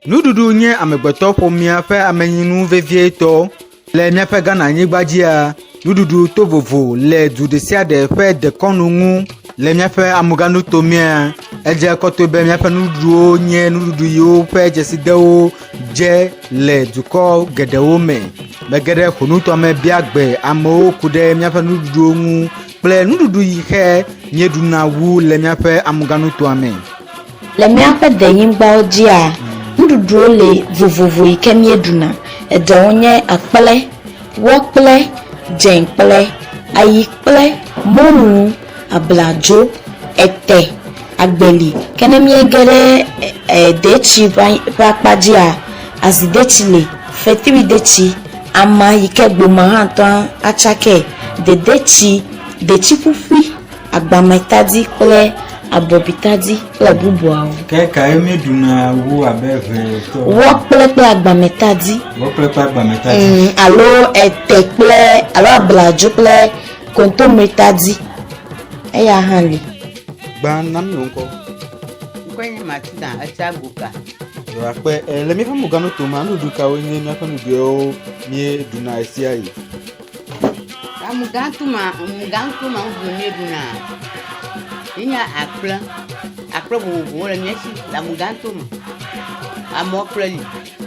Nududu nye amegbeto ƒomia ƒe amenyinu vevie tɔ le miaƒe Ghana anyigbadzia. Nududu to vovo le du ɖe sia ɖe ƒe dekɔnu ŋu le miaƒe amuganutomia. Edze kɔtɔe be miaƒe nududuwo nye nududu yiwo ƒe dzesidewo dze le dukɔ geɖewo me. Megeɖe ƒonutɔme bia gbe amewo ku ɖe miaƒe nududuwo ŋu kple nududu yi xe mieɖuna wu le miaƒe amuganutoa me. Le miaƒe denyigbawo dzia nududuwo le vovovo yi ke mieɖuna. Eɖewo nye akple, wɔ kple dzeŋkple, ayi kple mɔlu, abladzo, ete, agbeli. Ke ne miege ɖe detsi ƒe akpadzia, azidetsi le, fetri detsi, ama yi ke gboma hã tɔ atsake, dedetsi, detsi ƒuƒui, agbametadi kple abɔbitadi kple bubuawo. Ke kae mieɖuna wu abe ʋe tɔ? Wɔ kple agbametadi. Wɔ kple agbametadi. Alo ete kple alo abladzo kple kontometadi. Eya hã li. Gba na mi ŋkɔ. Ŋkɔ nye Matilda Etsagoka. Akpe le miaƒe amuganutoma nuɖuɖu kawo nye miaƒe nuɖuɖuwo mieɖuna esia yi? Amugantoma nuɖuɖu mieɖuna. Nye akple vovovowo le mía si le amugantoma. Amɔkple li,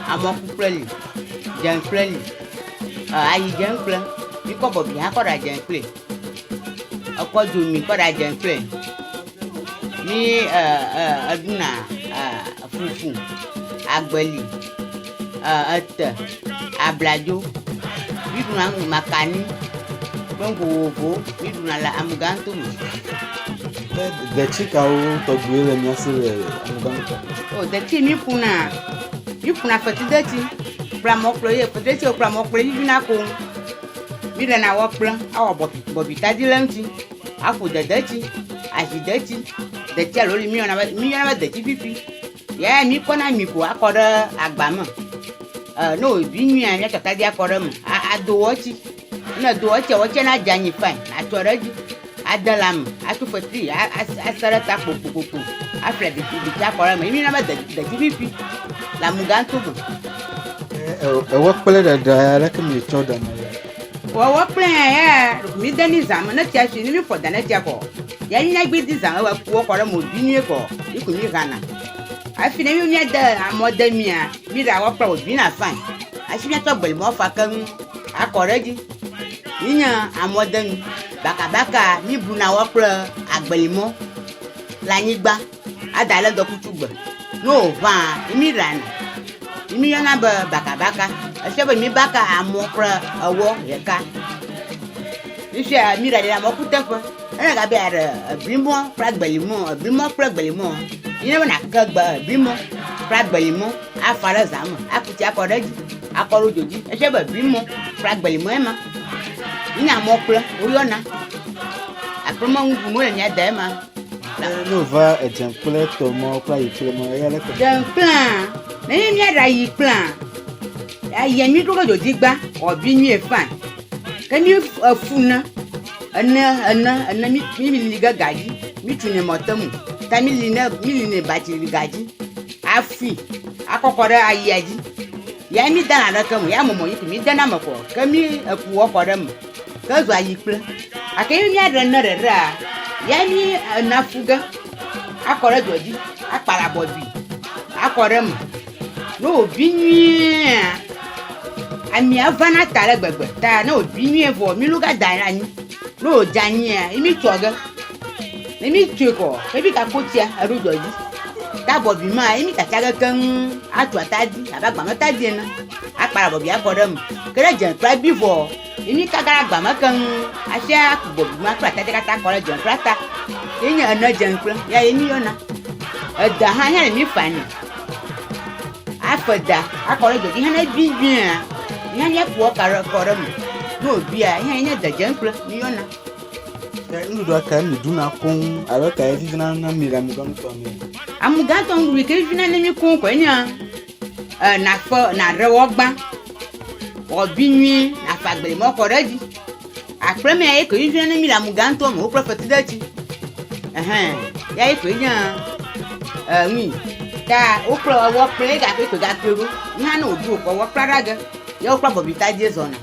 amɔkukple li, dzeŋkple li, ayi dzeŋkple. Mi kɔ bɔbi hã kɔ ɖa dzeŋkple. Ekɔ dzomi kɔ ɖa dzeŋkple. Mi eɖuna fufu, agbeli, ete, abladzo. Mi ɖuna makani kple vovovowo mi ɖuna le amugantoma. Detsi kawo tɔgbuiwo le mia si le amuganutoa? O detsi mi ƒuna fetridetsi kple amɔkple ye fetridetsi kple amɔkple mi ɖuna ko. Mi ɖana wɔ kple awɔ bɔbitadi le ŋuti. Aƒo dedetsi, azidetsi, detsi alo mi yɔna be detsi fifi. Ya mi kɔna mi ko akɔ ɖe agba me. Ne wòbi nyuia mia tɔtadi akɔ ɖe me. Ado wɔtsi. Ne do wɔtsia wɔtsia na dze anyi fain. Atsɔ ɖe dzi. Ade lame, atu fetri, asa ɖe ta kpokpokpo, afle detsi akɔ ɖe me. Mi yɔna be detsi fifi le amugantoma. Ewɔ kple ɖeɖe aleke mietsɔ ɖana ya? Wɔwɔ kple ya mi de ni zame ne tia si ne mi ƒo da ne tia kɔ. Ya nya gbe di zame wɔ kɔ ɖe mo bi nyuie kɔ. Iku mi hana. Afi ne mi de amɔ de mia, mi da wɔ kple wo bi na fain. Asi mi tɔ gbelimɔ fa keŋ akɔ ɖe dzi. Mi nya amɔ de mi. Bakabaka mi buna wɔ kple agbelimɔ le anyigba ada le dɔkutsugbe. No ʋã mi ɖana. Mi yɔna be bakabaka. Ese be mi baka amɔ kple ewɔ ɖeka. Isia mi ɖa ɖe amɔ kuteƒe. Ene gabe aɖe blimɔ kple agbelimɔ, blimɔ kple agbelimɔ. Mi ne be nake blimɔ kple agbelimɔ afa ɖe zame. Akuti akɔ ɖe dzi. Akɔ ɖe dzo dzi. Ese be blimɔ kple agbelimɔ ema. Mi amɔ kple wo yɔna. Akplɔmɔ ŋuɖu le mia da ema. No va edzeŋkple tɔmɔ kple ayi kple mɔ eya leke? Dzeŋkple ne mia ɖa ayi kple ayi mi ɖo ɖe dzodzi obi nyuie fain. Ke mi funa ene mi li ge gadzi. Mi tune mɔtemu. Ta mi li ne batiri gadzi. Afi akɔkɔ ɖe ayia dzi. Ya mi dana ɖe ke me. Ya mɔmɔ yi ke mi dana me kɔ. Ke mi eƒu kɔ ɖe me. Ke zu ayi kple. Ake mi aɖe ne ɖeɖea. Ya mi enafu ge. Akɔ ɖe dzodzi. Akpala bɔbi. Akɔ ɖe me. Ne wòbi nyuie. Ami avana ta ɖe gbegbe. Ta ne wòbi nyuie vɔ mi lu ga da anyi. Ne wòdze anyia, mi tsɔ ge. Ne mi tsɔe kɔ. Ebi kakotia eɖo dzodzi. Ta bɔbi ma, mi tatsa ge keŋ. Atu atadi. Abe agbametadi ene. Akpala bɔbi akɔ ɖe me. Ke ɖe dzeŋkpla bi vɔ. Mi kaka ɖe agba me keŋ. Asi aku bɔbi ma kple atadi kata kɔ ɖe dzeŋkpla ta. Ye nye ene dzeŋkple. Ya ye mi yɔna. Eda hã ya le mi fani. Afe da akɔ ɖe dzodzi hã ne bi nyuia. Ya nye ƒua kɔ ɖe me. Ne wòbia, ya nye de dzeŋkple mi yɔna. Ndudu aka mi duna kon abeka evi na mira mi gonu to mi. Amuganto ngwi ke fina ne mi kon ko nya. Na fo na rewo gba. Obinwi na fagbele mo ko reji. Apreme aye ko fina ne mi la muganto mo prophet dachi. Ya e ko nya mi ta o pro wo pre ga pe ko ga pego. Nya na odu ko wo praraga. Ya o pro bobita die zona.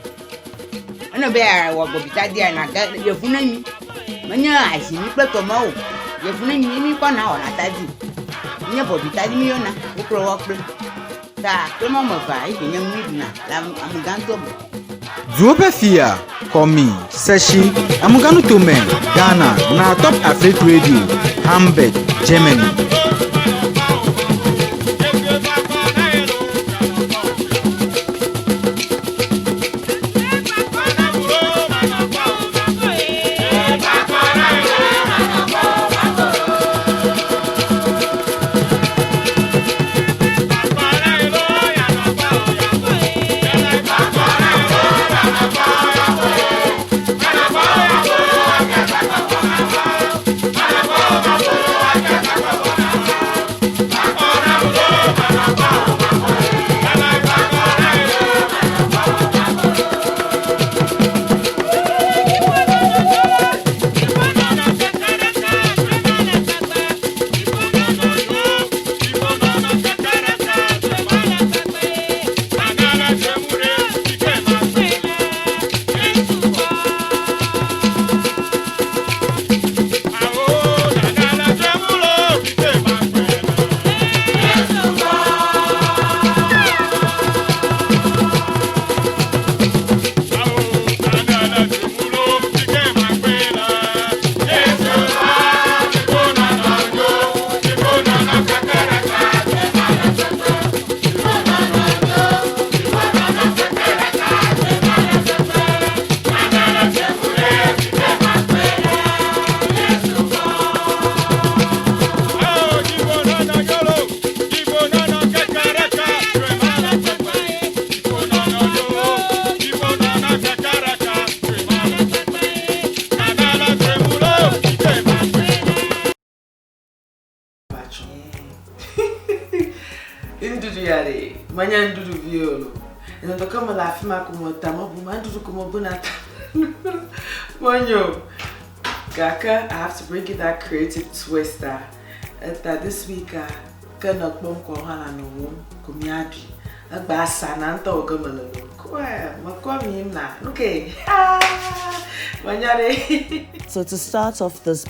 Ana be wo bobita die na ga ye funa mi. Manya asi mi pe to ma o. Ye funa mi ko na o na taji. Nya bobita di mi yo na o pro wo pre. Ta pe mo mo fa e nya mi na la amuganto mo. Duope fia komi seshi amuganu tome Ghana na Top Africa Radio Hamburg Germany. Ndudu yare, manya ndudu violo. Ndio kama la afima kumota mabu mandudu kumobunata. Monyo. Kaka, I have to bring you that creative twist that this week kana kpom ko hana no wom kumiabi. Agba sana nta ogamalo. Kwa makwami na. Okay. Manyare. So to start off this